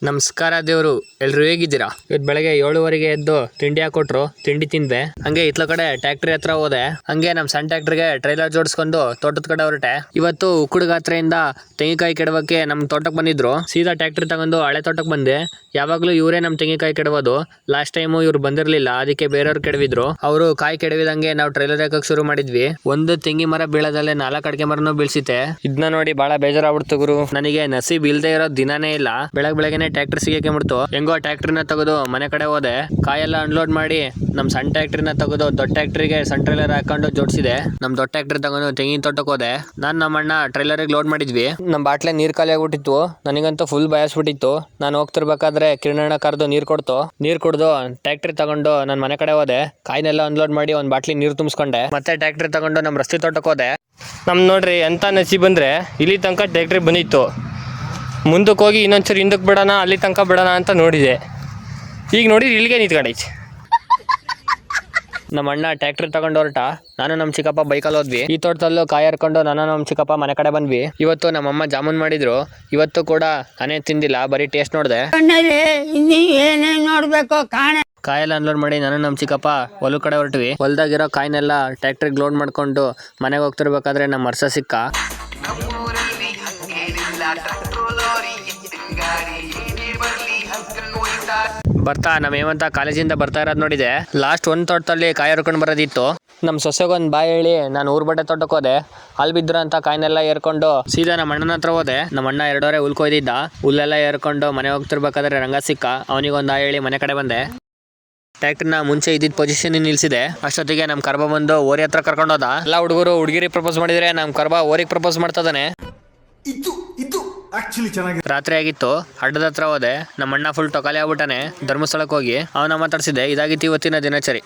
ನಮಸ್ಕಾರ ದೇವ್ರು, ಎಲ್ರು ಹೇಗಿದ್ದೀರಾ? ಇವತ್ತು ಬೆಳಗ್ಗೆ 7:15 ಎದ್ದು ತಿಂಡಿ ಹಾಕೊಟ್ರು, ತಿಂಡಿ ತಿಂದೆ. ಹಂಗೆ ಇತ್ಲ ಕಡೆ ಟ್ಯಾಕ್ಟ್ರಿ ಹತ್ರ ಹೋದೆ. ಹಂಗೆ ನಮ್ ಸಣ್ಣ ಟ್ಯಾಕ್ಟ್ರಿಗೆ ಟ್ರೈಲರ್ ಜೋಡಿಸ್ಕೊಂಡು ತೋಟದ ಕಡೆ ಹೊರಟೆ. ಇವತ್ತು ಉಕ್ಕುಡ ಗಾತ್ರೆಯಿಂದ ತೆಂಗಿನಕಾಯಿ ಕೆಡವಕ್ಕೆ ನಮ್ ತೋಟಕ್ಕೆ ಬಂದಿದ್ರು. ಸೀದಾ ಟ್ಯಾಕ್ಟ್ರಿ ತಗೊಂಡು ಹಳೆ ತೋಟಕ್ಕೆ ಬಂದೆ. ಯಾವಾಗ್ಲೂ ಇವರೇ ನಮ್ ತೆಂಗಿನಕಾಯಿ ಕೆಡವೋದು. ಲಾಸ್ಟ್ ಟೈಮು ಇವ್ರು ಬಂದಿರ್ಲಿಲ್ಲ, ಅದಕ್ಕೆ ಬೇರೆಯವ್ರು ಕೆಡವಿದ್ರು. ಅವರು ಕಾಯಿ ಕೆಡವಿದಂಗೆ ನಾವು ಟ್ರೈಲರ್ ಹಾಕಕ್ ಶುರು ಮಾಡಿದ್ವಿ. ಒಂದು ತೆಂಗಿ ಮರ ಬೀಳದಲ್ಲೇ 4 ಅಡಿಕೆ ಮರನೂ ಬೀಳ್ಸಿತೆ. ಇದನ್ನ ನೋಡಿ ಬಹಳ ಬೇಜಾರಾಗ್ಬಿಡ್ತು ಗುರು. ನನಗೆ ನಸೀಬ್ ಇಲ್ದೇ ಇರೋ ದಿನಾನೇ ಇಲ್ಲ. ಬೆಳಗ್ಗೆನೆ ಟ್ಯಾಕ್ಟರ್ ಸಿಗಕ್ಕೆ ಬಿಡ್ತು. ಹೆಂಗೋ ಟ್ಯಾಕ್ಟ್ರಿನ ತೆಗೆದು ಮನೆ ಕಡೆ ಹೋದೆ. ಕಾಯೆಲ್ಲ ಅನ್ಲೋಡ್ ಮಾಡಿ ನಮ್ ಸಣ್ಣ ಟ್ಯಾಕ್ಟ್ರಿನ ತೆಗೆದು ದೊಡ್ಡ ಟ್ಯಾಕ್ಟ್ರಿಗೆ ಸಣ್ಣ ಟ್ರೈಲರ್ ಹಾಕೊಂಡು ಜೋಡಿಸಿದೆ. ನಮ್ ದೊಡ್ಡ ಟ್ಯಾಕ್ಟ್ರಿ ತಗೊಂಡು ತೆಂಗಿನ ತೋಟಕ್ಕೆ ಹೋದೆ. ನಾನ್ ನಮ್ಮ ಅಣ್ಣ ಟ್ರೈಲರ್ಗೆ ಲೋಡ್ ಮಾಡಿದ್ವಿ. ನಮ್ ಬಾಟ್ಲೆ ನೀರ್ ಖಾಲಿ ಆಗ್ಬಿಟ್ಟಿತ್ತು. ನನಗಂತೂ ಫುಲ್ ಬಯಸ್ಬಿಟ್ಟಿತ್ತು. ನಾನು ಹೋಗ್ತಿರ್ಬೇಕಾದ್ರೆ ಕಿರಣಣ್ಣ ಕರೆದು ನೀರ್ ಕೊಡ್ತು. ನೀರ್ ಕುಡ್ದು ಟ್ಯಾಕ್ಟ್ರಿ ತಗೊಂಡು ನನ್ ಮನೆ ಕಡೆ ಹೋದೆ. ಕಾಯಿನೆಲ್ಲ ಅನ್ಲೋಡ್ ಮಾಡಿ ಒಂದ್ ಬಾಟ್ಲಿ ನೀರ್ ತುಂಬಿಸ್ಕೊಂಡೆ. ಮತ್ತೆ ಟ್ಯಾಕ್ಟ್ರಿ ತಗೊಂಡು ನಮ್ ರಸ್ತೆ ತೋಟಕ್ಕೆ ಹೋದೆ. ನಮ್ ನೋಡ್ರಿ ಎಂತ ನಸೀಬ್ ಬಂದ್ರೆ ಇಲ್ಲಿ ತನಕ ಟ್ಯಾಕ್ಟ್ರಿ ಬಂದಿತ್ತು. ಮುಂದಕ್ಕೆ ಹೋಗಿ ಇನ್ನೊಂದ್ಸರಿ ಹಿಂದಕ್ಕೆ ಬಿಡೋಣ, ಅಲ್ಲಿ ತನಕ ಬಿಡೋಣ ಅಂತ ನೋಡಿದೆ. ಈಗ ನೋಡಿ ಇಲ್ಲಿಗೆ ನಿಂತ್ಕೊಂಡೈತಿ. ನಮ್ಮ ಅಣ್ಣ ಟ್ಯಾಕ್ಟ್ರಿ ತಗೊಂಡು ಹೊರಟ. ನಾನು ನಮ್ಮ ಚಿಕ್ಕಪ್ಪ ಬೈಕಲ್ಲಿ ಹೋದ್ವಿ. ಈ ತೋಟದಲ್ಲೂ ಕಾಯಿ ಹರ್ಕೊಂಡು ನಾನು ನಮ್ಮ ಚಿಕ್ಕಪ್ಪ ಮನೆ ಕಡೆ ಬಂದ್ವಿ. ಇವತ್ತು ನಮ್ಮಮ್ಮ ಜಾಮೂನ್ ಮಾಡಿದ್ರು. ಇವತ್ತು ಕೂಡ ನಾನೇ ತಿಂದಿಲ್ಲ, ಬರೀ ಟೇಸ್ಟ್ ನೋಡಿದೆ. ಕಾಯೆಲ್ಲ ಅನ್ಲೋಡ್ ಮಾಡಿ ನಾನು ನಮ್ಮ ಚಿಕ್ಕಪ್ಪ ಹೊಲ ಕಡೆ ಹೊರಟ್ವಿ. ಹೊಲದಾಗಿರೋ ಕಾಯಿನೆಲ್ಲ ಟ್ಯಾಕ್ಟ್ರಿಗೆ ಲೋಡ್ ಮಾಡ್ಕೊಂಡು ಮನೆಗೆ ಹೋಗ್ತಿರ್ಬೇಕಾದ್ರೆ ನಮ್ಮ ವರ್ಷ ಸಿಕ್ಕ. ಬರ್ತಾ ನಮ್ಮ ಹೇಮಂತ ಕಾಲೇಜಿಂದ ಬರ್ತಾ ಇರೋದು ನೋಡಿದೆ. ಲಾಸ್ಟ್ ಒಂದು ತೋಟದಲ್ಲಿ ಕಾಯಿ ಹರ್ಕೊಂಡು ಬರೋದಿತ್ತು. ನಮ್ಮ ಸೊಸೆಗೊಂದು ಬಾಯಿ ಹೇಳಿ ನಾನು ಊರ್ ಬಟ್ಟೆ ತೋಟಕ್ಕೆ ಹೋದೆ. ಅಲ್ಲಿ ಬಿದ್ರು ಅಂತ ಕಾಯಿನೆಲ್ಲ ಏರ್ಕೊಂಡು ಸೀದಾ ನಮ್ಮ ಅಣ್ಣನ ಹತ್ರ ಹೋದೆ. ನಮ್ಮ ಅಣ್ಣ 2 ಹೊರೆ ಹುಲ್ ಕೊಯ್ದಿದ್ದ. ಹುಲ್ಲೆಲ್ಲ ಏರ್ಕೊಂಡು ಮನೆ ಹೋಗ್ತಿರ್ಬೇಕಾದ್ರೆ ರಂಗ ಸಿಕ್ಕ. ಅವನಿಗೊಂದು ಹೇಳಿ ಮನೆ ಕಡೆ ಬಂದೆ. ಟ್ಯಾಕ್ಟ್ರಿನ ಮುಂಚೆ ಇದ್ದಿದ್ದ ಪೊಸಿಷನ್ ನಿಲ್ಸಿದೆ. ಅಷ್ಟೊತ್ತಿಗೆ ನಮ್ಮ ಕರ್ಬ ಬಂದು ಓರಿ ಹತ್ರ ಕರ್ಕೊಂಡು ಹೋದ. ಎಲ್ಲ ಹುಡುಗರು ಹುಡುಗಿರಿ ಪ್ರಪೋಸ್ ಮಾಡಿದ್ರೆ ನಮ್ಮ ಕರ್ಬ ಓರಿಗೆ ಪ್ರಪೋಸ್ ಮಾಡ್ತದಾನೆ. ರಾತ್ರಿ ಆಗಿತ್ತು. ಅಡ್ಡದ ಹತ್ರ ಹೋದೆ. ನಮ್ಮ ಅಣ್ಣ ಫುಲ್ ಟೊಕಾಲಿ ಆಗ್ಬಿಟ್ಟಾನೆ. ಧರ್ಮಸ್ಥಳಕ್ಕೆ ಹೋಗಿ ಅವನ ಮಾತಾಡ್ಸಿದೆ. ಇದಾಗಿತ್ತು ಇವತ್ತಿನ ದಿನಚರಿ.